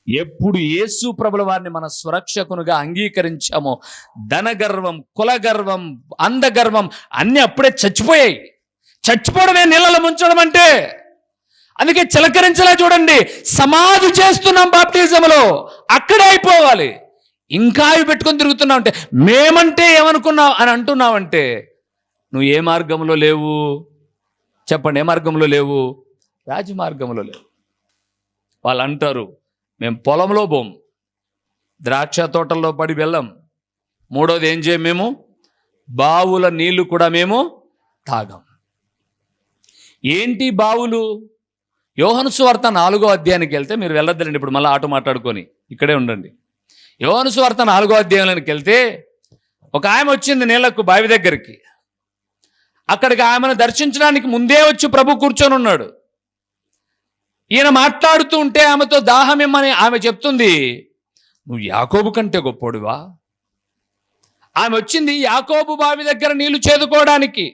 ఎప్పుడు యేసు ప్రభుల వారిని మన స్వరక్షకునిగా అంగీకరించామో ధనగర్వం, కులగర్వం, అందగర్వం అన్నీ అప్పుడే చచ్చిపోయాయి. చచ్చిపోవడమే నీళ్ళలో ముంచడం అంటే. అందుకే చిలకరించలే చూడండి, సమాధి చేస్తున్నాం బాప్టిజంలో, అక్కడే అయిపోవాలి. ఇంకా అవి పెట్టుకొని తిరుగుతున్నావు అంటే మేమంటే ఏమనుకున్నావు అని అంటున్నావంటే నువ్వు ఏ మార్గంలో లేవు చెప్పండి. ఏ మార్గంలో లేవు? రాజమార్గంలో లేవు. వాళ్ళు అంటారు మేము పొలంలో పోం, ద్రాక్ష తోటల్లో పడి వెళ్ళం, మూడోది ఏం చేయం, మేము బావుల నీళ్లు కూడా మేము తాగం. ఏంటి బావులు? యోహాను సువార్త 4వ అధ్యాయానికి వెళ్తే, మీరు వెళ్ళొద్దండి ఇప్పుడు, మళ్ళీ ఆటో మాట్లాడుకొని ఇక్కడే ఉండండి. యోహాను సువార్త 4వ అధ్యాయంలోకి వెళ్తే ఒక ఆమె వచ్చింది నీళ్లకు, బావి దగ్గరికి. అక్కడికి ఆమెను దర్శించడానికి ముందే వచ్చి ప్రభు కూర్చొని ఉన్నాడు. ఈయన మాట్లాడుతూ ఉంటే ఆమెతో దాహం ఇమ్మని ఆమె చెప్తుంది. నువ్వు యాకోబు కంటే గొప్పోడువా? ఆమె వచ్చింది యాకోబు బావి దగ్గర నీళ్లు చేదుకోవడానికి.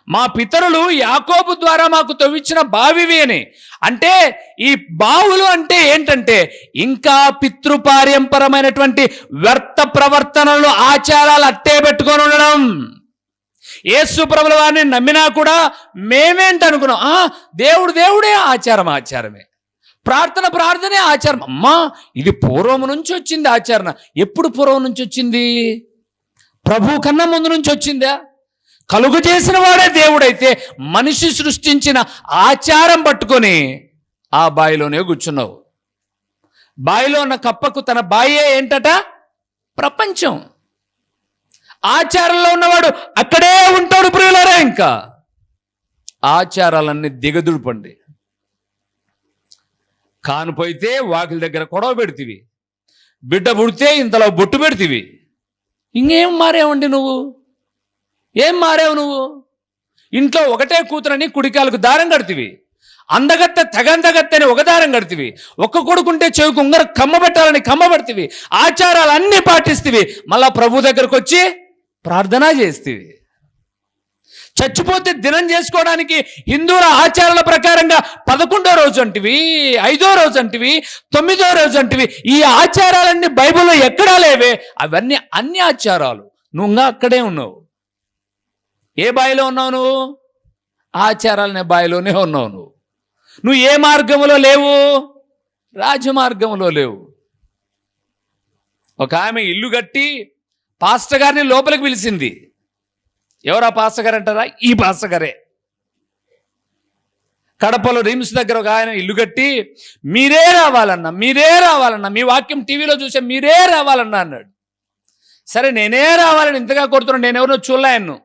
మా పితరులు యాకోబు ద్వారా మాకు తవ్వించిన బావివి అని. అంటే ఈ బావులు అంటే ఏంటంటే ఇంకా పితృపార్యంపరమైనటువంటి వ్యర్థ ప్రవర్తనలు, ఆచారాలు అట్టే పెట్టుకొని ఉండడం. యేసు ప్రభుల వారిని నమ్మినా కూడా మేమేంటి అనుకున్నాం, దేవుడే ఆచారమే, ప్రార్థనే ఆచారం. అమ్మా ఇది పూర్వం నుంచి వచ్చింది ఆచరణ. ఎప్పుడు పూర్వం నుంచి వచ్చింది? ప్రభు కన్నా ముందు నుంచి వచ్చిందా? కలుగు చేసిన వాడే దేవుడైతే మనిషి సృష్టించిన ఆచారం పట్టుకొని ఆ బావిలోనే కూర్చున్నావు. బావిలో ఉన్న కప్పకు తన బాయే ఏంటట? ప్రపంచం. ఆచారంలో ఉన్నవాడు అక్కడే ఉంటాడు ప్రియులారా. ఇంకా ఆచారాలన్నీ దిగదుడుపండి. కానుపోయితే వాకిలి దగ్గర కొడవ పెడితివి, బిడ్డ పుడితే ఇంతలో బొట్టు పెడితివి. ఇంకేం మారేవండి నువ్వు? ఏం మారేవు నువ్వు? ఇంట్లో ఒకటే కూతురని కుడికాలకు దారం కడితివి, అందగత్తె తెగందగత్తెని ఒక దారం కడితివి, ఒక్క కొడుకుంటే చెవుకు ఉంగర కమ్మబెట్టాలని కమ్మబడితివి, ఆచారాలన్నీ పాటిస్తీవి. మళ్ళా ప్రభు దగ్గరకు వచ్చి ప్రార్థన చేస్తీవి. చచ్చిపోతే దినం చేసుకోవడానికి హిందువుల ఆచారాల ప్రకారంగా 11వ రోజు అంటివి, 5వ రోజు అంటివి, 9వ రోజు అంటివి. ఈ ఆచారాలన్నీ బైబిల్లో ఎక్కడా లేవే. అవన్నీ అన్ని ఆచారాలు. నువ్వు అక్కడే ఉన్నావు. ఏ బాయిలో ఉన్నావు నువ్వు? ఆచారాలనే బాయిలోనే ఉన్నావు నువ్వు. నువ్వు ఏ మార్గంలో లేవు? రాజమార్గంలో లేవు. ఒక ఆమె ఇల్లు కట్టి పాస్టర్ గారిని లోపలికి పిలిచింది. ఎవరా పాస్టర్ గారు అంటారా? ఈ పాస్టర్ గారే. కడపలో రిమ్స్ దగ్గర ఒక ఆయన ఇల్లు కట్టి మీరే రావాలన్నా, మీ వాక్యం టీవీలో చూసే మీరే రావాలన్నా అన్నాడు. సరే నేనే రావాలని ఇంతగా కొడుతున్నాను, నేను ఎవరినో చూడలేను.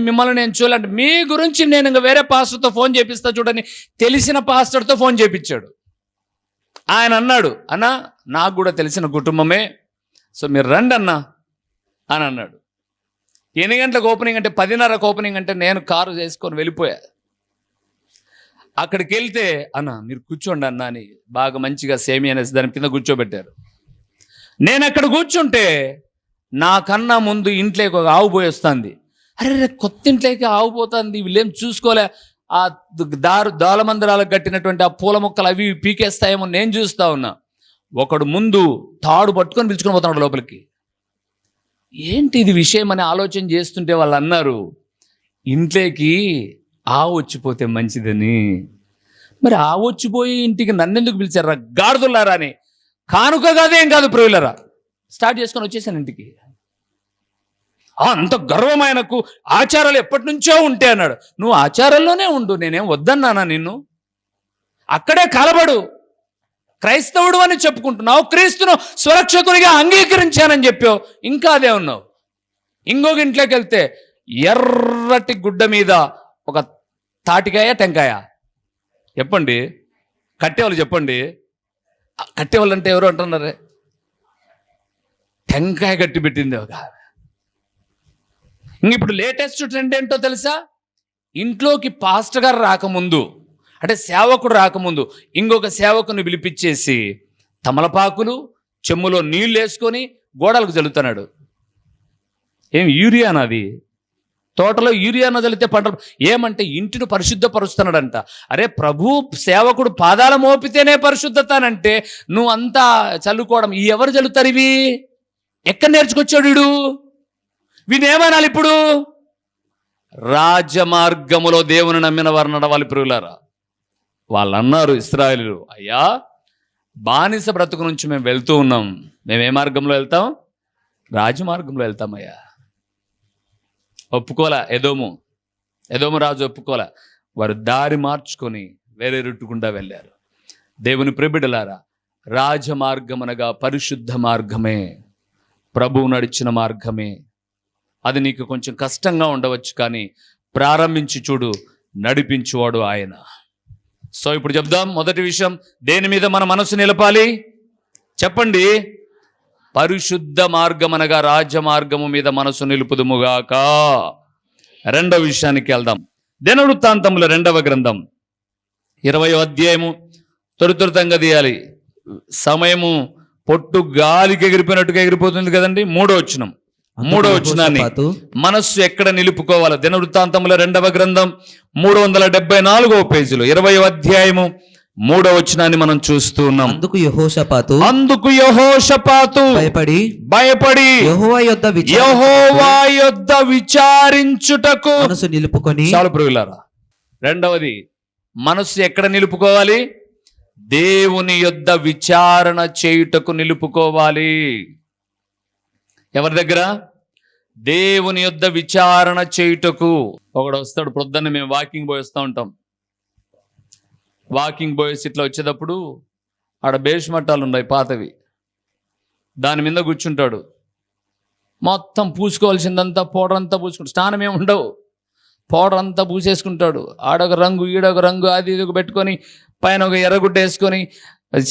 మిమ్మల్ని నేను చూడాలంటే మీ గురించి నేను ఇంకా వేరే పాస్టర్తో ఫోన్ చేపిస్తా చూడని తెలిసిన పాస్టర్తో ఫోన్ చేపించాడు. ఆయన అన్నాడు, అన్నా నాకు కూడా తెలిసిన కుటుంబమే, సో మీరు రండి అన్నా అని అన్నాడు. ఎన్ని గంటలకు ఓపెనింగ్ అంటే 10:30కు ఓపెనింగ్ అంటే నేను కారు చేసుకొని వెళ్ళిపోయా. అక్కడికి వెళ్తే అన్న మీరు కూర్చోండి అన్న అని బాగా మంచిగా సేమి అనేసి దాని కింద కూర్చోబెట్టారు. నేను అక్కడ కూర్చుంటే నాకన్నా ముందు ఇంట్లోకి ఒక ఆవు పోయి వస్తుంది. అరే కొత్త ఇంట్లోకి ఆవు పోతుంది, వీళ్ళేం చూసుకోలే. ఆ దోలమందిరాలకు కట్టినటువంటి ఆ పూల మొక్కలు అవి పీకేస్తాయేమో నేను చూస్తా ఉన్నా. ఒకడు ముందు తాడు పట్టుకొని పిలుచుకొని పోతున్నాడు లోపలికి. ఏంటి ఇది విషయం అని ఆలోచన చేస్తుంటే వాళ్ళు అన్నారు, ఇంట్లోకి ఆవు వచ్చిపోతే మంచిదని. మరి ఆవు వచ్చిపోయి ఇంటికి నన్నెందుకు పిలిచారా గాడిదలారా అని. కానుక కాదేం కాదు ప్రియులరా, స్టార్ట్ చేసుకొని వచ్చేసాను ఇంటికి. అంత గర్వం ఆయనకు, ఆచారాలు ఎప్పటి నుంచో ఉంటే అన్నాడు. నువ్వు ఆచారాల్లోనే ఉండు, నేనేం వద్దన్నానా నిన్ను? అక్కడే కలబడు. క్రైస్తవుడు అని చెప్పుకుంటున్నావు, క్రీస్తును సురక్షకునిగా అంగీకరించానని చెప్పావు, ఇంకా అదే ఉన్నావు. ఇంకొక ఇంట్లోకి వెళ్తే ఎర్రటి గుడ్డ మీద ఒక తాటికాయ టెంకాయ, చెప్పండి కట్టేవాళ్ళు, చెప్పండి కట్టేవాళ్ళు అంటే ఎవరు అంటున్నారే, టెంకాయ కట్టి పెట్టింది ఒక. ఇంక ఇప్పుడు లేటెస్ట్ ట్రెండ్ ఏంటో తెలుసా? ఇంట్లోకి పాస్టర్ గారు రాకముందు, అంటే సేవకుడు రాకముందు ఇంకొక సేవకుని పిలిపించేసి తమలపాకులు చెమ్ములో నీళ్ళు వేసుకొని గోడలకు చల్లుతున్నాడు. ఏం యూరియా నాది? తోటలో యూరియా చల్లితే పంటలు ఏమంటే ఇంటిని పరిశుద్ధపరుస్తున్నాడంట. అరే ప్రభు సేవకుడు పాదాల మోపితేనే పరిశుద్ధత అంటే నువ్వు అంతా చల్లుకోవడం ఈ ఎవరు చల్లుతారు? ఇవి ఎక్కడ నేర్చుకొచ్చాడు వీడు? వీనేమనాలి ఇప్పుడు? రాజమార్గములో దేవుని నమ్మిన వారు నడవాలి ప్రియులారా. వాళ్ళు అన్నారు ఇశ్రాయేలీయులు, అయ్యా బానిస బ్రతుకు నుంచి మేము వెళ్తూ ఉన్నాం, మేము ఏ మార్గంలో వెళ్తాం? రాజమార్గంలో వెళ్తామయ్యా. ఒప్పుకోలే ఎదోము రాజు ఒప్పుకోలే. వారు దారి మార్చుకొని వేరే రూటుకుండా వెళ్ళారు. దేవుని ప్రియబిడ్డలారా, రాజమార్గం అనగా పరిశుద్ధ మార్గమే, ప్రభువు నడిచిన మార్గమే. అది నీకు కొంచెం కష్టంగా ఉండవచ్చు, కానీ ప్రారంభించి చూడు, నడిపించువాడు ఆయన. సో ఇప్పుడు చెప్దాం. మొదటి విషయం, దేని మీద మన మనసు నిలపాలి చెప్పండి? పరిశుద్ధ మార్గం అనగా రాజమార్గము మీద మనసు నిలుపుదుముగాక. రెండవ విషయానికి వెళ్దాం. దినవృత్తాంతముల 2వ గ్రంథం 20వ అధ్యాయము. త్వరితంగా తీయాలి, సమయము పొట్టు గాలికి ఎగిరిపోయినట్టుగా ఎగిరిపోతుంది కదండి. 3వ వచనం, 3వ వచనాన్ని మనస్సు ఎక్కడ నిలుపుకోవాలి? దినవృత్తాంతముల 2వ గ్రంథం 374వ పేజీలో 20వ అధ్యాయము 3వ వచనాన్ని మనం చూస్తూ ఉన్నాం. అందుకు యెహోషాపాతు భయపడి యెహోవా యొద్ద విచారించుటకు మనసు నిలుపుకొని. చాలు ప్రియులారా. రెండవది, మనస్సు ఎక్కడ నిలుపుకోవాలి? దేవుని యొద్ద విచారణ చేయుటకు నిలుపుకోవాలి. ఎవరి దగ్గర? దేవుని యొద్ద విచారణ చేయుటకు. ఒకడు వస్తాడు, పొద్దున్న మేము వాకింగ్ పోయి వస్తూ ఉంటాం. వాకింగ్ పోయేసి ఇట్లా వచ్చేటప్పుడు ఆడ బేష్మట్టాలు ఉన్నాయి పాతవి, దాని మీద కూర్చుంటాడు. మొత్తం పూసుకోవాల్సిందంతా పౌడర్ అంతా పూసుకుంటాడు. స్నానం ఏమి ఉండవు, పౌడర్ అంతా పూసేసుకుంటాడు. ఆడొక రంగు ఈడొక రంగు అది ఇది పెట్టుకొని పైన ఒక ఎర్రగుడ్డ వేసుకొని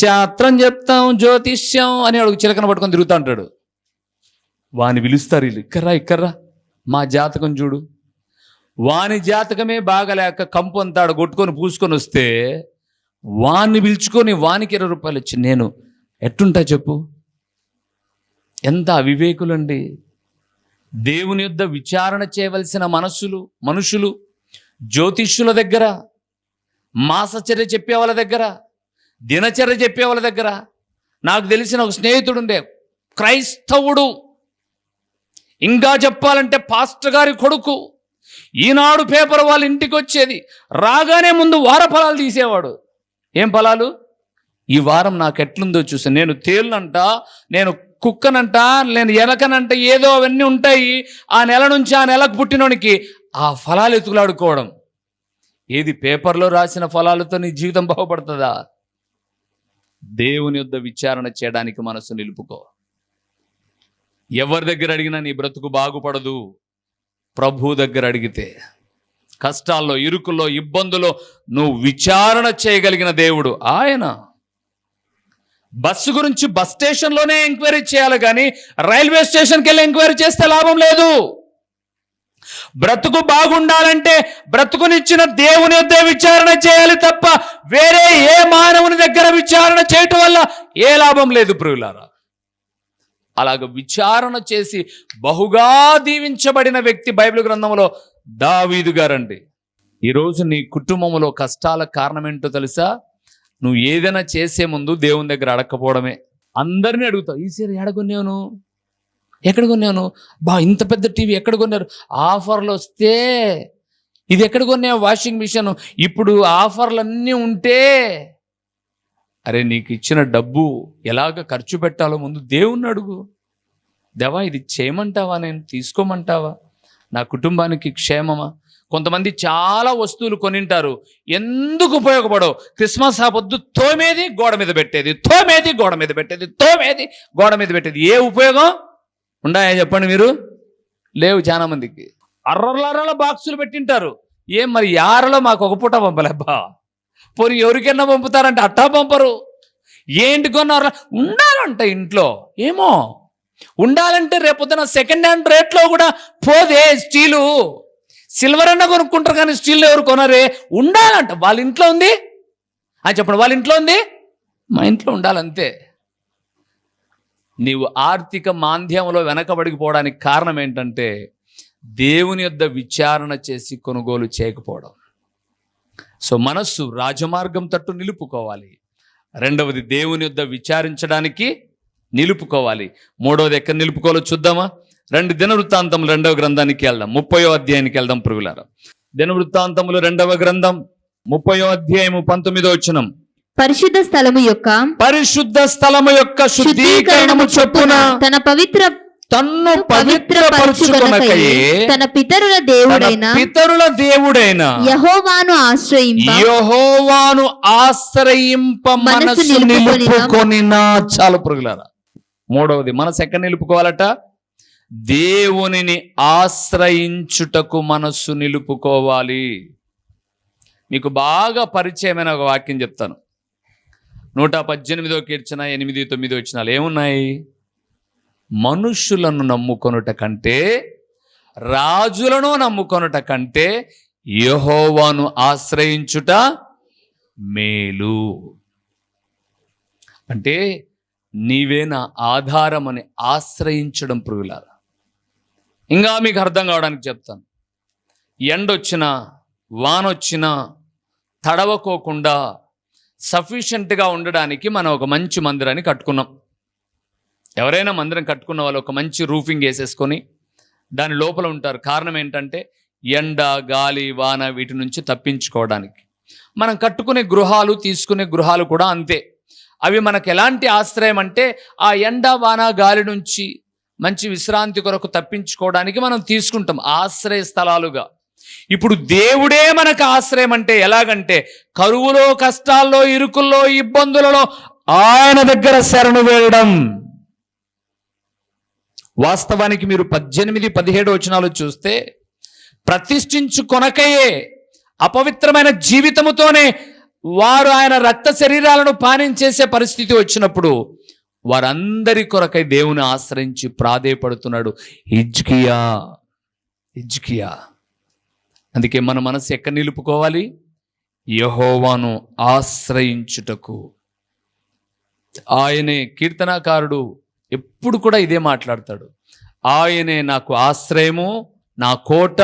శాస్త్రం చెప్తాం జ్యోతిష్యం అని ఒక చిలకన పట్టుకొని తిరుగుతూ ఉంటాడు. వాని పిలుస్తారు వీళ్ళు, ఇక్కర్రా మా జాతకం చూడు. వాని జాతకమే బాగలేక కంపు అంతా ఆడ కొట్టుకొని పూసుకొని వస్తే వాన్ని పిలుచుకొని వానికి 20 రూపాయలు ఇచ్చి నేను ఎట్టుంటా చెప్పు? ఎంత అవివేకులండి. దేవుని యొద్ద విచారణ చేయవలసిన మనుషులు జ్యోతిష్యుల దగ్గర, మాసచర్య చెప్పే వాళ్ళ దగ్గర, దినచర్య చెప్పే వాళ్ళ దగ్గర. నాకు తెలిసిన ఒక స్నేహితుడు ఉండే, క్రైస్తవుడు, ఇంకా చెప్పాలంటే పాస్టర్ గారి కొడుకు. ఈనాడు పేపర్ వాళ్ళ ఇంటికి వచ్చేది, రాగానే ముందు వార ఫలాలు తీసేవాడు. ఏం ఫలాలు? ఈ వారం నాకు ఎట్లుందో చూసి, నేను తేలునంట, నేను కుక్కనంట, నేను ఎలకనంట, ఏదో అవన్నీ ఉంటాయి. ఆ నెల నుంచి ఆ నెలకు పుట్టినోనికి ఆ ఫలాలు ఎతుకులాడుకోవడం. ఏది పేపర్లో రాసిన ఫలాలతో నీ జీవితం బాగుపడుతుందా? దేవుని యొద్ద విచారణ చేయడానికి మనసు నిలుపుకో. ఎవరి దగ్గర అడిగినా నీ బ్రతుకు బాగుపడదు. ప్రభు దగ్గర అడిగితే, కష్టాల్లో, ఇరుకుల్లో, ఇబ్బందులో నువ్వు విచారణ చేయగలిగిన దేవుడు ఆయన. బస్సు గురించి బస్ స్టేషన్లోనే ఎంక్వైరీ చేయాలి, కానీ రైల్వే స్టేషన్కి వెళ్ళి ఎంక్వైరీ చేస్తే లాభం లేదు. బ్రతుకు బాగుండాలంటే బ్రతుకునిచ్చిన దేవుని యొద్ద విచారణ చేయాలి తప్ప వేరే ఏ మానవుని దగ్గర విచారణ చేయటం వల్ల ఏ లాభం లేదు ప్రియులారా. అలాగ విచారణ చేసి బహుగా దీవించబడిన వ్యక్తి బైబిల్ గ్రంథంలో దావీదు గారండి. ఈరోజు నీ కుటుంబంలో కష్టాల కారణం ఏంటో తెలుసా? నువ్వు ఏదైనా చేసే ముందు దేవుని దగ్గర అడగకపోవడమే. అందరినీ అడుగుతావు, ఈ సీర ఎక్కడ కొన్నాను, ఎక్కడ కొన్నాను, ఇంత పెద్ద టీవీ ఎక్కడ కొన్నారు, ఆఫర్లు వస్తే. ఇది ఎక్కడ కొన్నావు, వాషింగ్ మిషన్, ఇప్పుడు ఆఫర్లు అన్నీ ఉంటే. అరే నీకు ఇచ్చిన డబ్బు ఎలాగ ఖర్చు పెట్టాలో ముందు దేవుణ్ణి అడుగు. దేవా ఇది చేయమంటావా, నేను తీసుకోమంటావా, నా కుటుంబానికి క్షేమమా? కొంతమంది చాలా వస్తువులు కొనింటారు, ఎందుకు ఉపయోగపడవు. క్రిస్మస్ ఆ పొద్దు తోమేది గోడ మీద పెట్టేది, తోమేది గోడ మీద పెట్టేది, తోమేది గోడ మీద పెట్టేది. ఏ ఉపయోగం ఉన్నాయా చెప్పండి మీరు? లేవు. చాలా మందికి అర్రల బాక్సులు పెట్టింటారు. ఏం మరి యారలో మాకు ఒక పూట పంపలేబ్బా, పోనీ ఎవరికైనా పంపుతారంటే అట్టా పంపరు. ఏంటి కొన్నారు? ఉండాలంట ఇంట్లో. ఏమో ఉండాలంటే రేపొద్దున సెకండ్ హ్యాండ్ రేట్లో కూడా పోదే. స్టీలు సిల్వర్ అన్న కొనుక్కుంటారు, కానీ స్టీల్ ఎవరు కొనరే. ఉండాలంట. వాళ్ళ ఇంట్లో ఉంది అని చెప్పండి, వాళ్ళ ఇంట్లో ఉంది, మా ఇంట్లో ఉండాలంతే. నీవు ఆర్థిక మాంద్యంలో వెనకబడిపోవడానికి కారణం ఏంటంటే దేవుని యొద్ద విచారణ చేసి కొనుగోలు చేయకపోవడం. సో మనస్సు రాజమార్గం తట్టు నిలుపుకోవాలి. రెండవది దేవుని యొద్ద విచారించడానికి నిలుపుకోవాలి. మూడవది ఎక్కడ నిలుపుకోవాలో చూద్దామా? దినవృత్తాంతములు 2వ గ్రంథానికి వెళ్దాం. 30వ అధ్యాయానికి వెళ్దాం ప్రియులారా. దినవృత్తాంతములు 2వ గ్రంథం 30వ అధ్యాయము 19వ వచనం. పరిశుద్ధ స్థలము యొక్క శుద్ధీకరణము చొప్పున తన్ను పవిత్రపరచుకొనకయే తన పితరుల దేవుడైన యెహోవాను ఆశ్రయింప మనసు నిలుపుకొనినా. చాలు పురుగులారా. మూడవది మనసు ఎక్కడ నిలుపుకోవాలట? దేవునిని ఆశ్రయించుటకు మనస్సు నిలుపుకోవాలి. మీకు బాగా పరిచయమైన ఒక వాక్యం చెప్తాను. 118వ కీర్తన 8-9 వచనాలు ఏమున్నాయి? మనుష్యులను నమ్ముకొనుట కంటే, రాజులను నమ్ముకొనుట కంటే యెహోవాను ఆశ్రయించుట మేలు. అంటే నీవే నా ఆధారం అని ఆశ్రయించడం ప్రియులారా. ఇంకా మీకు అర్థం కావడానికి చెప్తాను. ఎండొచ్చినా వానొచ్చినా తడవకోకుండా సఫిషియెంట్గా ఉండడానికి మనం ఒక మంచి మందిరాన్ని కట్టుకున్నాం. ఎవరైనా మందిరం కట్టుకున్న వాళ్ళు ఒక మంచి రూఫింగ్ వేసేసుకొని దాని లోపల ఉంటారు. కారణం ఏంటంటే ఎండ, గాలి, వాన వీటి నుంచి తప్పించుకోవడానికి. మనం కట్టుకునే గృహాలు, తీసుకునే గృహాలు కూడా అంతే. అవి మనకు ఎలాంటి ఆశ్రయం అంటే ఆ ఎండ, వాన, గాలి నుంచి మంచి విశ్రాంతి కొరకు తప్పించుకోవడానికి మనం తీసుకుంటాం ఆశ్రయ స్థలాలుగా. ఇప్పుడు దేవుడే మనకు ఆశ్రయం అంటే ఎలాగంటే కరువులో, కష్టాల్లో, ఇరుకుల్లో, ఇబ్బందులలో ఆయన దగ్గర శరణు వేయడం. వాస్తవానికి మీరు 18-17 వచనాలు చూస్తే ప్రతిష్ఠించుకొనకయే అపవిత్రమైన జీవితముతోనే వారు ఆయన రక్త శరీరాలను పానం చేసే పరిస్థితి వచ్చినప్పుడు వారందరి కొరకై దేవుని ఆశ్రయించి ప్రాధేయపడుతున్నాడు హిజ్కియా. అందుకే మన మనసు ఎక్కడ నిలుపుకోవాలి? యెహోవాను ఆశ్రయించుటకు. ఆయనే కీర్తనాకారుడు ఎప్పుడు కూడా ఇదే మాట్లాడతాడు. ఆయనే నాకు ఆశ్రయము, నా కోట,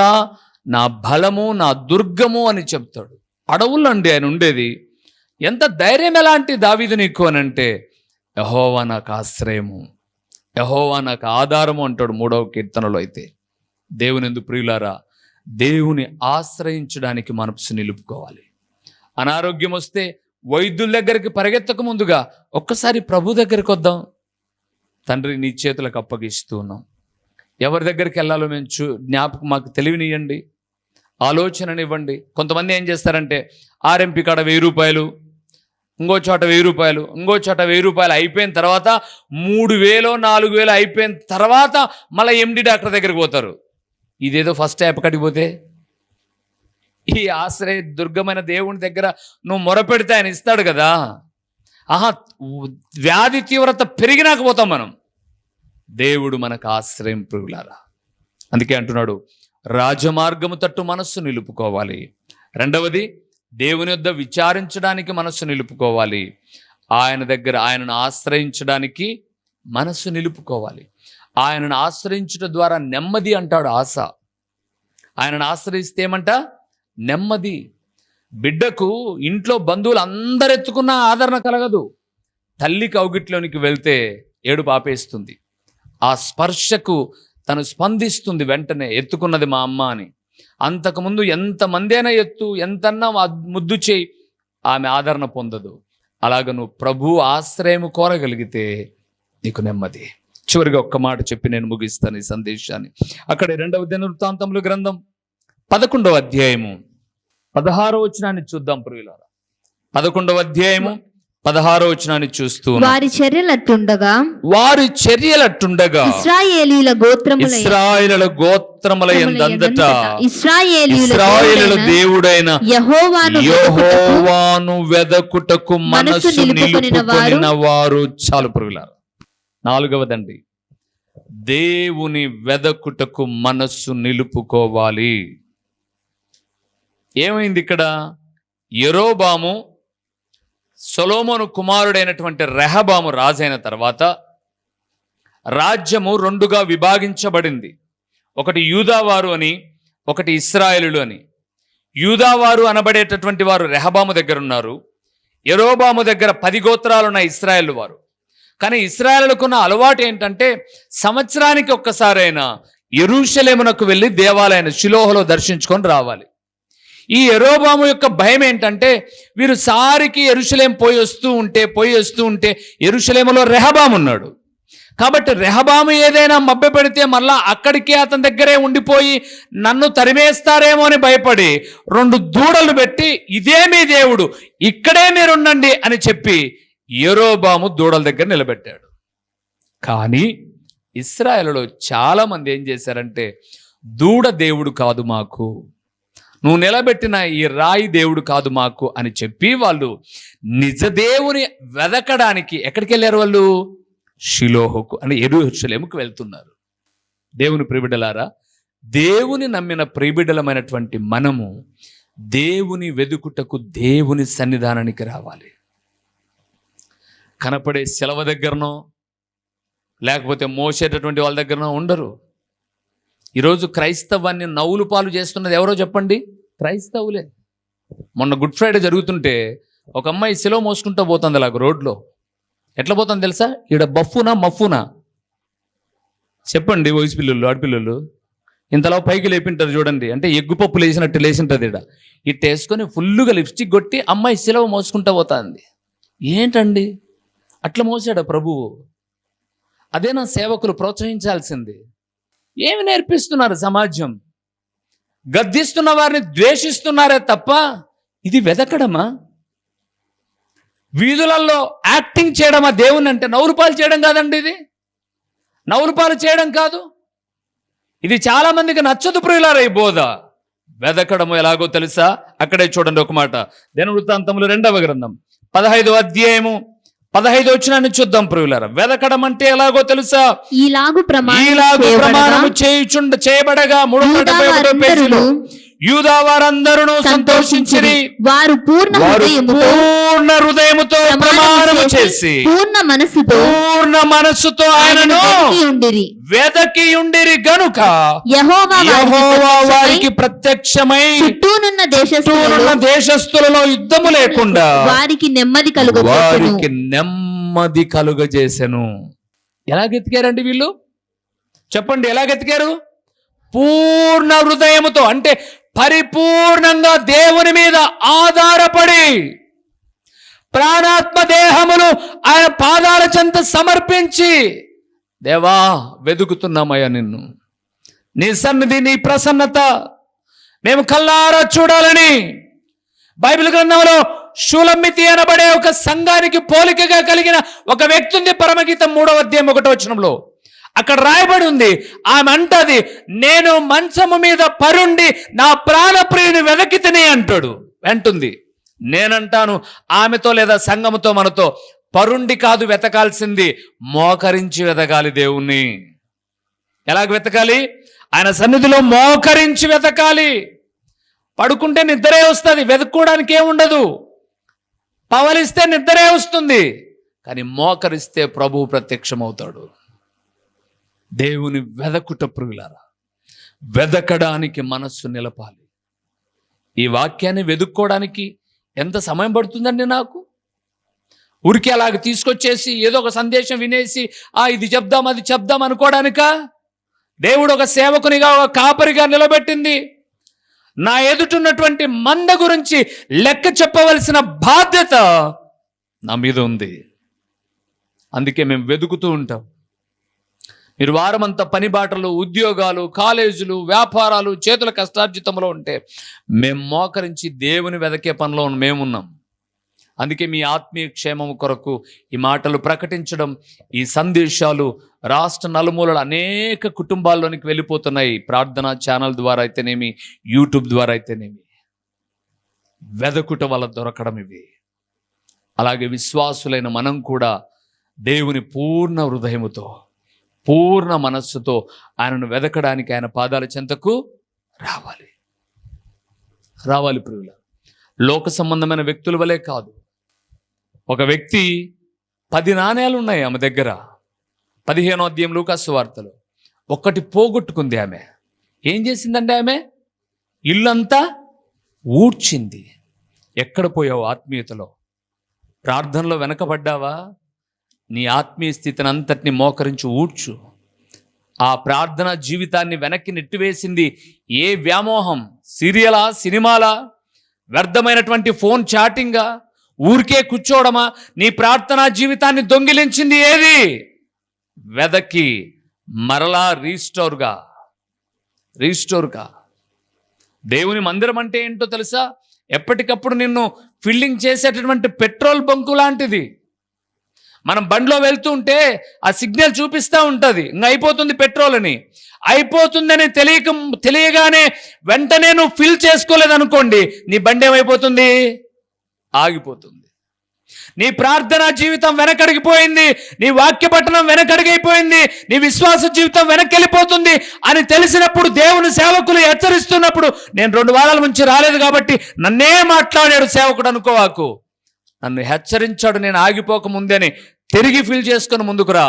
నా బలము, నా దుర్గము అని చెప్తాడు. అడవుల్లో అండి ఆయన ఉండేది. ఎంత ధైర్యం ఎలాంటి దావీదు నీకు అని అంటే యెహోవా నాకు ఆశ్రయము, యెహోవా నాకు ఆధారము అంటాడు 3వ కీర్తనలో. అయితే దేవుని యందు ప్రియులారా, దేవుని ఆశ్రయించడానికి మనసు నిలుపుకోవాలి. అనారోగ్యం వస్తే వైద్యుల దగ్గరికి పరిగెత్తక ముందుగా ఒక్కసారి ప్రభు దగ్గరికి వద్దాం. తండ్రి నీ చేతులకు అప్పగిస్తూ ఉన్నాం. ఎవరి దగ్గరికి వెళ్ళాలో మేము జ్ఞాపకం మాకు తెలివినివ్వండి, ఆలోచననివ్వండి. కొంతమంది ఏం చేస్తారంటే ఆర్ఎంపీ కాడ 1000 రూపాయలు, ఇంకో చోట 1000 రూపాయలు, ఇంకో చోట 1000 రూపాయలు అయిపోయిన తర్వాత 3000 4000 అయిపోయిన తర్వాత మళ్ళీ ఎండి డాక్టర్ దగ్గరికి పోతారు. ఇదేదో ఫస్ట్ యాప్ కడిగిపోతే ఈ ఆశ్రయ దుర్గమైన దేవుని దగ్గర నువ్వు మొరపెడితే ఆయన ఇస్తాడు కదా. వ్యాధి తీవ్రత పెరిగినాక పోతాం మనం. దేవుడు మనకు ఆశ్రయం ప్రియులారా. అందుకే అంటున్నాడు రాజమార్గము తట్టు మనస్సు నిలుపుకోవాలి. రెండవది దేవుని యొద్ద విచారించడానికి మనస్సు నిలుపుకోవాలి. ఆయన దగ్గర ఆయనను ఆశ్రయించడానికి మనస్సు నిలుపుకోవాలి. ఆయనను ఆశ్రయించడం ద్వారా నెమ్మది అంటాడు ఆశ. ఆయనను ఆశ్రయిస్తే ఏమంట? నెమ్మది. బిడ్డకు ఇంట్లో బంధువులు అందరు ఎత్తుకున్న ఆదరణ కలగదు. తల్లి కౌగిట్లోనికి వెళ్తే ఏడుపు ఆపేస్తుంది. ఆ స్పర్శకు తను స్పందిస్తుంది వెంటనే, ఎత్తుకున్నది మా అమ్మ అని. అంతకుముందు ఎంతమంది అయినా ఎంతన్నా ముద్దు చేయి, ఆమె ఆదరణ పొందదు. అలాగ నువ్వు ప్రభు ఆశ్రయం కోరగలిగితే నీకు నెమ్మది. చివరిగా ఒక్క మాట చెప్పి నేను ముగిస్తాను ఈ సందేశాన్ని. అక్కడ 2వ దినవృత్తాంతముల గ్రంథం 11వ అధ్యాయము 16వ వచనాన్ని చూద్దాం ప్రియులారా. 11వ అధ్యాయము 16వ వచనాన్ని చూస్తూ వారి చర్యలట్టుండగా ఇశ్రాయేలీయుల గోత్రములయందంతట ఇశ్రాయేలీయుల దేవుడైన యెహోవాను వెదకుటకు మనస్సు నిలుపుకొనిన వారు. చాలు ప్రియులారా. 4వదండి, దేవుని వెదకుటకు మనస్సు నిలుపుకోవాలి. ఏమైంది ఇక్కడ? యెరోబాము సొలొమోను కుమారుడైనటువంటి రెహబాము రాజైన తర్వాత రాజ్యము 2గా విభాగించబడింది. ఒకటి యూదావారు అని, ఒకటి ఇశ్రాయేలులు అని. యూదావారు అనబడేటటువంటి వారు రెహబాము దగ్గర ఉన్నారు. యెరోబాము దగ్గర 10 గోత్రాలు ఉన్న ఇశ్రాయేలు వారు. కానీ ఇశ్రాయేలుకున్న అలవాటు ఏంటంటే సంవత్సరానికి ఒక్కసారైనా యెరూషలేమునకు వెళ్ళి దేవాలయాన్ని షిలోహులో దర్శించుకొని రావాలి. ఈ యెరోబాము యొక్క భయం ఏంటంటే వీరు సారికి యెరూషలేం పోయి వస్తూ ఉంటే యెరూషలేములో రెహబాము ఉన్నాడు. కాబట్టి రెహబాము ఏదైనా మభ్యపెడితే మళ్ళా అక్కడికే అతని దగ్గరే ఉండిపోయి నన్ను తరిమేస్తారేమో అని భయపడి 2 దూడలు పెట్టి ఇదే మీ దేవుడు, ఇక్కడే మీరుండండి అని చెప్పి యెరోబాము దూడల దగ్గర నిలబెట్టాడు. కానీ ఇశ్రాయేలులో చాలా మంది ఏం చేశారంటే దూడ దేవుడు కాదు మాకు, నువ్వు నిలబెట్టిన ఈ రాయి దేవుడు కాదు మాకు అని చెప్పి వాళ్ళు నిజ దేవుని వెదకడానికి ఎక్కడికి వెళ్ళారు? వాళ్ళు షిలోహుకు అని యెరూషలేముకు వెళ్తున్నారు. దేవుని ప్రియబిడ్డలారా, దేవుని నమ్మిన ప్రియబిడ్డలమైనటువంటి మనము దేవుని వెదుకుటకు దేవుని సన్నిధానానికి రావాలి. కనపడే శిలవ దగ్గరనో లేకపోతే మోసేటటువంటి వాళ్ళ దగ్గరనో ఉండరు. ఈరోజు క్రైస్తవాన్ని నవ్వులు పాలు చేస్తున్నది ఎవరో చెప్పండి? క్రైస్తవులే. మొన్న గుడ్ ఫ్రైడే జరుగుతుంటే ఒక అమ్మాయి శిలువ మోసుకుంటూ పోతుంది అలాగ రోడ్లో. ఎట్లా పోతుంది తెలుసా? ఈడ బఫ్ఫునా మఫ్ఫునా చెప్పండి? వయసు పిల్లలు, ఆడపిల్లలు ఇంతలా పైకి లేపింటారు చూడండి, అంటే ఎగ్గుపప్పు లేచినట్టు లేచింటుంది. ఇట్ట వేసుకొని ఫుల్లుగా లిప్స్టిక్ కొట్టి అమ్మాయి శిలువ మోసుకుంటూ పోతుంది. ఏంటండి అట్లా మోసాడా ప్రభువు? అదే నా సేవకులు ప్రోత్సహించాల్సింది. ఏమి నేర్పిస్తున్నారు సమాజం? గద్దిస్తున్న వారిని ద్వేషిస్తున్నారే తప్ప ఇది వెదకడమా? వీధులలో యాక్టింగ్ చేయడమా దేవుని అంటే? నవ్వులపాలు చేయడం కాదండి ఇది, నవ్వులపాలు చేయడం కాదు. ఇది చాలా మందికి నచ్చదు ప్రియులారా ఈ బోధ. వెదకడము ఎలాగో తెలుసా? అక్కడే చూడండి ఒక మాట. దినవృత్తాంతములు 2వ గ్రంథం 15వ అధ్యాయము 15వ వచనాన్ని చూద్దాం ప్రియులారా. వెదకడం అంటే ఎలాగో తెలుసా? ఈలాగు ప్రమాణము చేయబడగా 331వ పేజీలో యూదా వారందరూ సంతోషించిరి, వారు పూర్ణ హృదయముతో ప్రమాణము చేసి పూర్ణ మనస్సుతో ఆయనను వెదకి ఉండిరి గనుక యెహోవా వారికి ప్రత్యక్షమై చుట్టూనున్న దేశస్థులలో యుద్ధము లేకుండా వారికి నెమ్మది కలుగజేసెను. ఎలాగెతికారండి వీళ్ళు? చెప్పండి, ఎలాగెతికారు? పూర్ణ హృదయముతో, అంటే పరిపూర్ణంగా దేవుని మీద ఆధారపడి ప్రాణాత్మ దేహములు ఆయన పాదాల చెంత సమర్పించి, దేవా వెదుకుతున్నామయ్యా నిన్ను, నీ సన్నిధి, నీ ప్రసన్నత మేము కల్లారా చూడాలని. బైబిల్ గ్రంథంలో షూలమ్మితి అనబడే ఒక సంఘానికి పోలికగా కలిగిన ఒక వ్యక్తి ఉంది. పరమగీతం 3వ అధ్యాయం 1వ వచనంలో అక్కడ రాయబడి ఉంది. ఆమె అంటది, నేను మంచము మీద పరుండి నా ప్రాణప్రియుని వెదకితనే అంటుంది. నేనంటాను ఆమెతో లేదా సంఘముతో మనతో పరుండి కాదు వెతకాల్సింది, మోకరించి వెతకాలి దేవుణ్ణి. ఎలాగ వెతకాలి? ఆయన సన్నిధిలో మోకరించి వెతకాలి. పడుకుంటే నిద్రే వస్తుంది, వెతుక్కోవడానికి ఏముండదు. పవలిస్తే నిద్రే వస్తుంది, కానీ మోకరిస్తే ప్రభువు ప్రత్యక్షమవుతాడు. దేవుని వెదకుట ప్రియులారా, వెదకడానికి మనస్సు నిలపాలి. ఈ వాక్యాన్ని వెదుక్కోవడానికి ఎంత సమయం పడుతుందండి నాకు? ఊరికి అలాగ తీసుకొచ్చేసి ఏదో ఒక సందేశం వినేసి ఇది చెప్దాం అది చెప్దాం అనుకోవడానికా? దేవుడు ఒక సేవకునిగా, ఒక కాపరిగా నిలబెట్టింది. నా ఎదుటున్నటువంటి మంద గురించి లెక్క చెప్పవలసిన బాధ్యత నా మీద ఉంది. అందుకే మేము వెతుకుతూ ఉంటాం. మీరు వారమంతా పని బాటలు, ఉద్యోగాలు, కాలేజీలు, వ్యాపారాలు, చేతుల కష్టార్జితంలో ఉంటే మేము మోకరించి దేవుని వెదకే పనిలో మేమున్నాం. అందుకే మీ ఆత్మీయ క్షేమం కొరకు ఈ మాటలు ప్రకటించడం, ఈ సందేశాలు రాష్ట్ర నలుమూలల అనేక కుటుంబాల్లోనికి వెళ్ళిపోతున్నాయి. ప్రార్థనా ఛానల్ ద్వారా అయితేనేమి, యూట్యూబ్ ద్వారా అయితేనేమి. వెదకుట వల్ల దొరకడం ఇవి. అలాగే విశ్వాసులైన మనం కూడా దేవుని పూర్ణ హృదయముతో, పూర్ణ మనస్సుతో ఆయనను వెదకడానికి ఆయన పాదాల చెంతకు రావాలి ప్రియుల. లోక సంబంధమైన వ్యక్తుల వలె కాదు. ఒక వ్యక్తి 10 నాణేలు ఉన్నాయి ఆమె దగ్గర. 15వ అధ్యాయం లూకా సువార్తలో. ఒక్కటి పోగొట్టుకుంది ఆమె. ఏం చేసిందంటే ఆమె ఇల్లంతా ఊడ్చింది. ఎక్కడ పోయావు ఆత్మీయతలో? ప్రార్థనలో వెనకబడ్డావా? నీ ఆత్మీయ స్థితిని అంతటిని మోకరించి ఊడ్చు. ఆ ప్రార్థన జీవితాన్ని వెనక్కి నెట్టివేసింది ఏ వ్యామోహం? సీరియలా, సినిమాలా, వ్యర్థమైనటువంటి ఫోన్ చాటింగా, ఊరికే కూర్చోవడమా? నీ ప్రార్థనా జీవితాన్ని దొంగిలించింది ఏది? వెదకి మరలా రీస్టోర్గా. దేవుని మందిరం అంటే ఏంటో తెలుసా? ఎప్పటికప్పుడు నిన్ను ఫిల్లింగ్ చేసేటటువంటి పెట్రోల్ బంకు లాంటిది. మనం బండిలో వెళ్తూ ఉంటే ఆ సిగ్నల్ చూపిస్తూ ఉంటుంది, ఇంకా అయిపోతుంది పెట్రోల్ అని. అయిపోతుందని తెలియగానే వెంటనే నువ్వు ఫిల్ చేసుకోలేదనుకోండి, నీ బండి ఏమైపోతుంది? ఆగిపోతుంది. నీ ప్రార్థనా జీవితం వెనకడిగిపోయింది, నీ వాక్య పఠనం వెనకడిగైపోయింది, నీ విశ్వాస జీవితం వెనక్కి అని తెలిసినప్పుడు, దేవుని సేవకులు హెచ్చరిస్తున్నప్పుడు, నేను 2 వారాల నుంచి రాలేదు కాబట్టి నన్నే మాట్లాడాడు సేవకుడు అనుకోవాకు. నన్ను హెచ్చరించాడు, నేను ఆగిపోక ముందేని తిరిగి ఫిల్ చేసుకుని ముందుకు రా.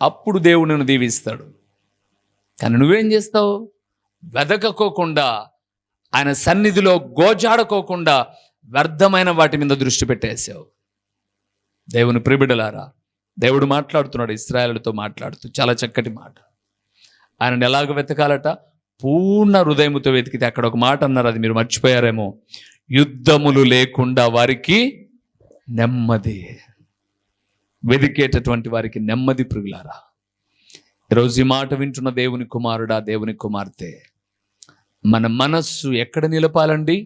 అప్పుడు దేవుడు నిన్ను దీవిస్తాడు. కానీ నువ్వేం చేస్తావు? వెదకకోకుండా, ఆయన సన్నిధిలో గోజాడుకోకుండా వ్యర్థమైన వాటి మీద దృష్టి పెట్టేసావు. దేవుని ప్రియబిడ్డలారా, దేవుడు మాట్లాడుతున్నాడు ఇశ్రాయేలుతో మాట్లాడుతూ చాలా చక్కటి మాట. ఆయనను ఎలాగ వెతకాలట? పూర్ణ హృదయముతో వెతికితే. అక్కడ ఒక మాట అన్నారు, అది మీరు మర్చిపోయారేమో. యుద్ధములు లేకుండా వారికి నెమ్మది. వెతికేటటువంటి వారికి నెమ్మది. ప్రియులారా, ఈరోజు ఈ మాట వింటున్న దేవుని కుమారుడా, దేవుని కుమార్తె, మన మనస్సు ఎక్కడ నిలపాలండి?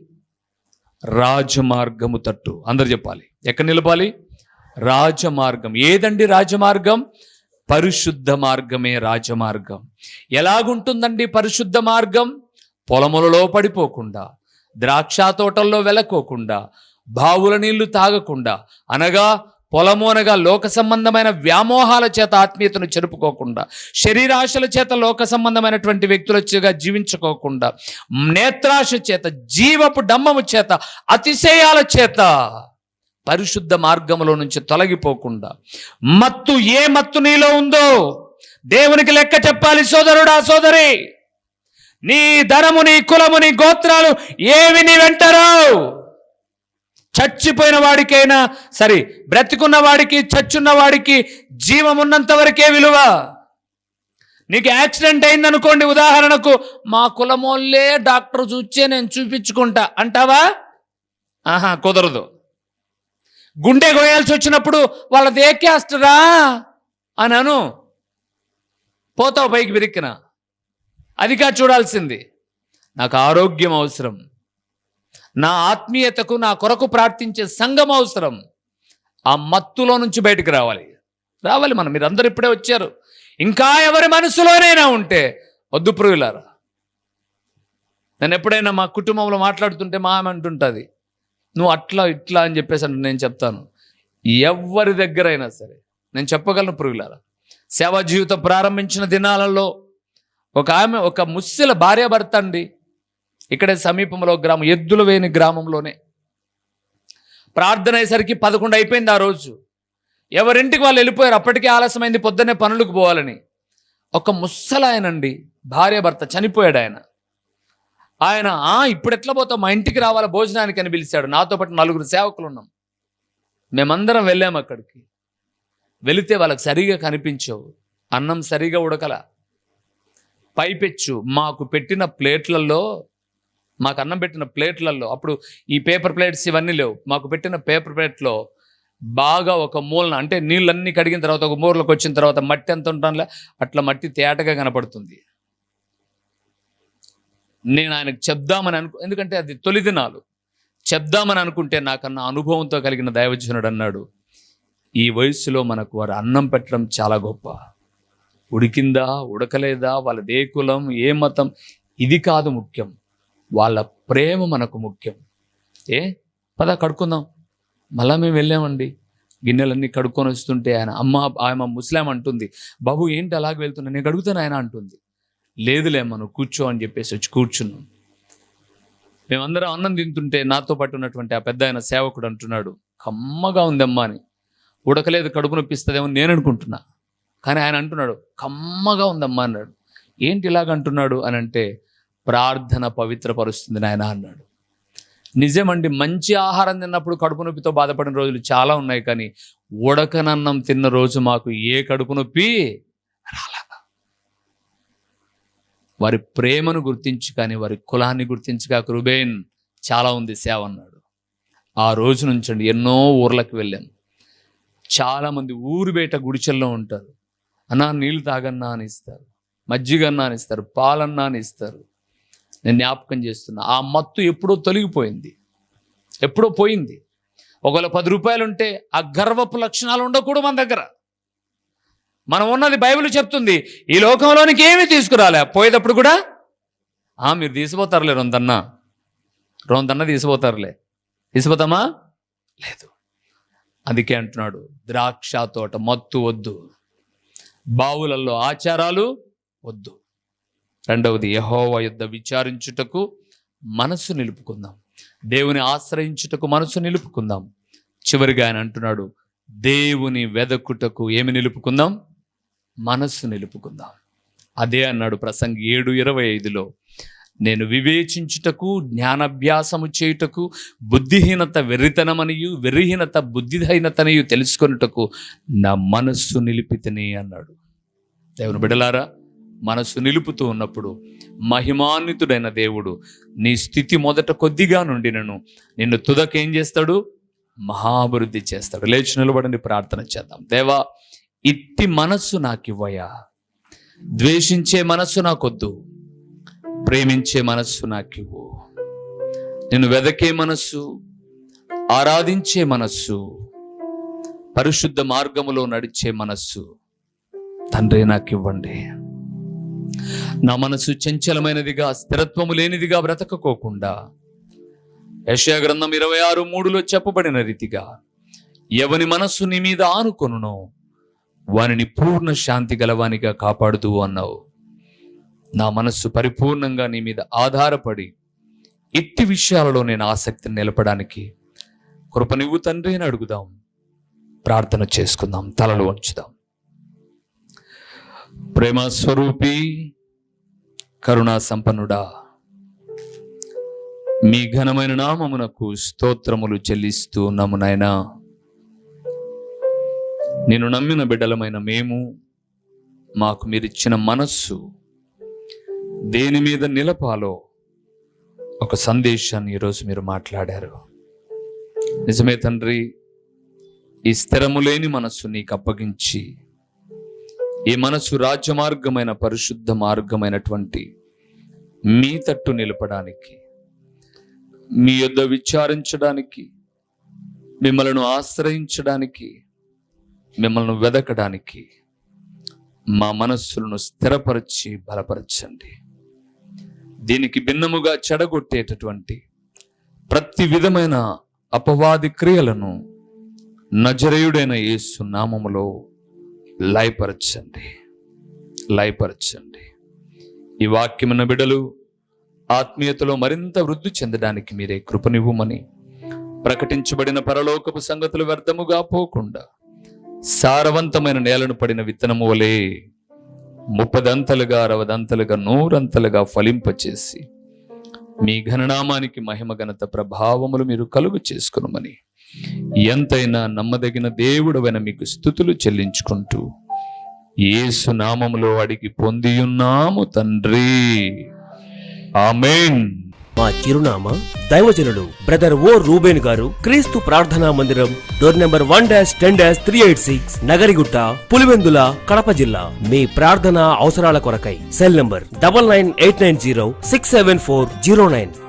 రాజమార్గము తట్టు. అందరు చెప్పాలి, ఎక్కడ నిలపాలి? రాజమార్గం. ఏదండి రాజమార్గం? పరిశుద్ధ మార్గమే రాజమార్గం. ఎలాగుంటుందండి పరిశుద్ధ మార్గం? పొలములలో పడిపోకుండా, ద్రాక్ష తోటల్లో వెలకోకుండా, బావుల నీళ్లు తాగకుండా, అనగా పొలము అనగా లోక సంబంధమైన వ్యామోహాల చేత ఆత్మీయతను చెరుపుకోకుండా, శరీరాశల చేత లోక సంబంధమైనటువంటి వ్యక్తులుగా జీవించుకోకుండా, నేత్రాశ చేత, జీవపు డమ్మము చేత, అతిశయాల చేత పరిశుద్ధ మార్గములో నుంచి తొలగిపోకుండా, మత్తు, ఏ మత్తు నీలో ఉందో దేవునికి లెక్క చెప్పాలి. సోదరుడా, సోదరి, నీ ధనము, నీ కులము, నీ గోత్రాలు ఏవి నీ వెంటరావు. చచ్చిపోయిన వాడికైనా సరే, బ్రతికున్న వాడికి, చచ్చున్న వాడికి జీవం ఉన్నంత వరకే విలువ. నీకు యాక్సిడెంట్ అయిందనుకోండి, ఉదాహరణకు, మా కులమోళ్ళే డాక్టర్ చూచే నేను చూపించుకుంటా అంటావా? కుదరదు. గుండె కోయాల్సి వచ్చినప్పుడు వాళ్ళది ఏ క్యాస్టరా అని అను, పోతావు పైకి బిరిక్కిన. అదిగా చూడాల్సింది. నాకు ఆరోగ్యం అవసరం, నా ఆత్మీయతకు, నా కొరకు ప్రార్థించే సంఘం అవసరం. ఆ మత్తులో నుంచి బయటకు రావాలి. మీరందరూ ఇప్పుడే వచ్చారు. ఇంకా ఎవరి మనసులోనైనా ఉంటే వద్దు ప్రియులారా. నేను ఎప్పుడైనా మా కుటుంబంలో మాట్లాడుతుంటే మా ఆమె అంటుంటుంది, నువ్వు అట్లా ఇట్లా అని చెప్పేసి అంటే నేను చెప్తాను, ఎవరి దగ్గరైనా సరే నేను చెప్పగలను ప్రియులారా. సేవా జీవితం ప్రారంభించిన దినాలలో ఒక ఆమె, ఒక ముస్లిం భార్యాభర్త అండి, ఇక్కడే సమీపంలో గ్రామం, ఎద్దుల వేని గ్రామంలోనే. ప్రార్థన అయ్యేసరికి 11 అయిపోయింది ఆ రోజు. ఎవరింటికి వాళ్ళు వెళ్ళిపోయారు. అప్పటికే ఆలస్యమైంది, పొద్దున్నే పనులకు పోవాలని. ఒక ముసలాయనండి, భార్యాభర్త, చనిపోయాడు ఆయన. ఇప్పుడు ఎట్లా పోతావు, మా ఇంటికి రావాలా భోజనానికి అని పిలిచాడు. నాతో పాటు 4 సేవకులు ఉన్నాం. మేమందరం వెళ్ళాము అక్కడికి. వెళితే వాళ్ళకి సరిగా కనిపించవు, అన్నం సరిగా ఉడకల. పైపెచ్చు మాకు పెట్టిన ప్లేట్లలో, మాకు అన్నం పెట్టిన ప్లేట్లలో, అప్పుడు ఈ పేపర్ ప్లేట్స్ ఇవన్నీ లేవు, మాకు పెట్టిన పేపర్ ప్లేట్లో బాగా ఒక మూలన, అంటే నీళ్ళన్నీ కడిగిన తర్వాత ఒక మూలలోకి వచ్చిన తర్వాత మట్టి ఎంత ఉంటానులే అట్లా మట్టి తేటగా కనపడుతుంది. నేను ఆయనకు చెప్దామని ఎందుకంటే అది తొలి దినాలు, చెప్దామని అనుకుంటే నాకన్నా అనుభవంతో కలిగిన దైవజనుడు అన్నాడు, ఈ వయసులో మనకు వారు అన్నం పెట్టడం చాలా గొప్ప. ఉడికిందా, ఉడకలేదా, వాళ్ళది ఏ కులం, ఏ మతం, ఇది కాదు ముఖ్యం, వాళ్ళ ప్రేమ మనకు ముఖ్యం. పద కడుక్కుందాం. మళ్ళా మేము వెళ్ళామండి, గిన్నెలన్నీ కడుక్కొని వస్తుంటే ఆమె ముస్లిం అంటుంది, బాబు ఏంటి అలాగ వెళ్తున్నా, నేను కడుగుతాను ఆయన అంటుంది. లేదులే మనం కూర్చో అని చెప్పేసి వచ్చి కూర్చున్నాం. మేమందరం అన్నం తింటుంటే నాతో పాటు ఉన్నటువంటి ఆ పెద్ద ఆయన సేవకుడు అంటున్నాడు, కమ్మగా ఉందమ్మా అని. ఉడకలేదు, కడుపు నొప్పిస్తుందేమో నేను అనుకుంటున్నా, కానీ ఆయన అంటున్నాడు, కమ్మగా ఉందమ్మా అన్నాడు. ఏంటి ఇలాగంటున్నాడు అని అంటే, ప్రార్థన పవిత్రపరుస్తుంది నాయన అన్నాడు. నిజమండి, మంచి ఆహారం తిన్నప్పుడు కడుపు నొప్పితో బాధపడిన రోజులు చాలా ఉన్నాయి, కానీ ఉడకనన్నం తిన్న రోజు మాకు ఏ కడుపు నొప్పి రాలా. వారి ప్రేమను గుర్తించి కానీ వారి కులాన్ని గుర్తించగాక రూబేన్ చాలా ఉంది సేవ అన్నాడు. ఆ రోజు నుంచండి ఎన్నో ఊర్లకు వెళ్ళాను. చాలామంది ఊరు బయట గుడిచెల్లో ఉంటారు. అన్నా నీళ్ళు తాగన్నా అని ఇస్తారు, మజ్జిగన్నా అని ఇస్తారు, పాలన్నా అని ఇస్తారు. నేను జ్ఞాపకం చేస్తున్నా, ఆ మత్తు ఎప్పుడో తొలగిపోయింది, ఎప్పుడో పోయింది. ఒకవేళ 10 రూపాయలు ఉంటే ఆ గర్వపు లక్షణాలు ఉండకూడదు మన దగ్గర. మనం ఉన్నది బైబిల్ చెప్తుంది, ఈ లోకంలోనికి ఏమీ తీసుకురాలే, పోయేటప్పుడు కూడా మీరు తీసిపోతారులే, రొందన్న తీసిపోతారులే. తీసిపోతామా? లేదు. అందుకే అంటున్నాడు, ద్రాక్ష తోట మత్తు వద్దు, బావులలో ఆచారాలు వద్దు. రెండవది, యెహోవా యుద్ధ విచారించుటకు మనసు నిలుపుకుందాం, దేవుని ఆశ్రయించుటకు మనసు నిలుపుకుందాం. చివరిగా ఆయన అంటున్నాడు, దేవుని వెదకుటకు ఏమి నిలుపుకుందాం? మనస్సు నిలుపుకుందాం. అదే అన్నాడు ప్రసంగి 7:25లో, నేను వివేచించుటకు జ్ఞానాభ్యాసము చేయుటకు బుద్ధిహీనత వెర్రితనమనియు వెర్రిహీనత బుద్ధిహీనతనియు తెలుసుకొనుటకు నా మనస్సు నిలిపితని అన్నాడు. దేవుని బిడ్డలారా, మనస్సు నిలుపుతూ ఉన్నప్పుడు మహిమాన్వితుడైన దేవుడు నీ స్థితి మొదట కొద్దిగా నుండినను నిన్ను తుదకేం చేస్తాడు? మహాభివృద్ధి చేస్తాడు. లేచి నిలబడండి, ప్రార్థన చేద్దాం. దేవా, ఇట్టి మనస్సు నాకివ్వయా, ద్వేషించే మనస్సు నాకొద్దు, ప్రేమించే మనస్సు నాకివ్వు, నిన్ను వెదకే మనస్సు, ఆరాధించే మనస్సు, పరిశుద్ధ మార్గములో నడిచే మనస్సు తండ్రి నాకివ్వండి. నా మనసు చంచలమైనదిగా స్థిరత్వము లేనిదిగా బ్రతకకోకుండా యెషయా గ్రంథం 26:3లో చెప్పబడిన రీతిగా ఎవని మనస్సు నీ మీద ఆనుకొనునో వానిని పూర్ణ శాంతి గలవానిగా కాపాడుతూ అన్నావు. నా మనస్సు పరిపూర్ణంగా నీ మీద ఆధారపడి ఇట్టి విషయాలలో నేను ఆసక్తిని నిలపడానికి కృపనివ్వు తండ్రి అని అడుగుదాం. ప్రార్థన చేసుకుందాం, తలలు వంచుదాం. ప్రేమ స్వరూపి, కరుణా సంపన్నుడా, మీ ఘనమైన నామమునకు స్తోత్రములు చెల్లిస్తూ ఉన్నాము నాయనా. నేను నమ్మిన బిడ్డలమైన మేము, మాకు మీరిచ్చిన మనస్సు దేని మీద నిలపాలో ఒక సందేశాన్ని ఈరోజు మీరు మాట్లాడారు. నిజమే తండ్రి, ఈ స్థిరము లేని మనస్సు నీకు అప్పగించి ఈ మనసు రాజ్యమార్గమైన పరిశుద్ధ మార్గమైనటువంటి మీ తట్టు నిలపడానికి, మీ యొద్ద విచారించడానికి, మిమ్మల్ని ఆశ్రయించడానికి, మిమ్మల్ని వెదకడానికి మా మనస్సులను స్థిరపరిచి బలపరచండి. దీనికి భిన్నముగా చెడగొట్టేటటువంటి ప్రతి విధమైన అపవాది క్రియలను నజరేయుడైన యేసు నామములో లయపరచండి. ఈ వాక్యమున్న బిడ్డలు ఆత్మీయతలో మరింత వృద్ధి చెందడానికి మీరే కృపనివ్వమని, ప్రకటించబడిన పరలోకపు సంగతులు వ్యర్థముగా పోకుండా సారవంతమైన నేలను పడిన విత్తనము వలె 30 అంతలుగా 60 అంతలుగా 100 అంతలుగా ఫలింపచేసి మీ ఘననామానికి మహిమ ఘనత ప్రభావములు మీరు కలుగు చేసుకునమని ఎంతైనా నమ్మదగిన దేవుడవైన మీకు స్తుతులు చెల్లించుకుంటూ యేసు నామములో అడిగి పొందియున్నాము తండ్రి, ఆమేన్. మా చిరునామా దైవజనుడు బ్రదర్ ఓ రూబేన్ గారు, క్రీస్తు ప్రార్థనా మందిరం, డోర్ నెంబర్ 1-10-386, నగరిగుట్ట, పులివెందుల, కడప జిల్లా. మీ ప్రార్థనా అవసరాల కొరకై సెల్ నంబర్ 9989067409.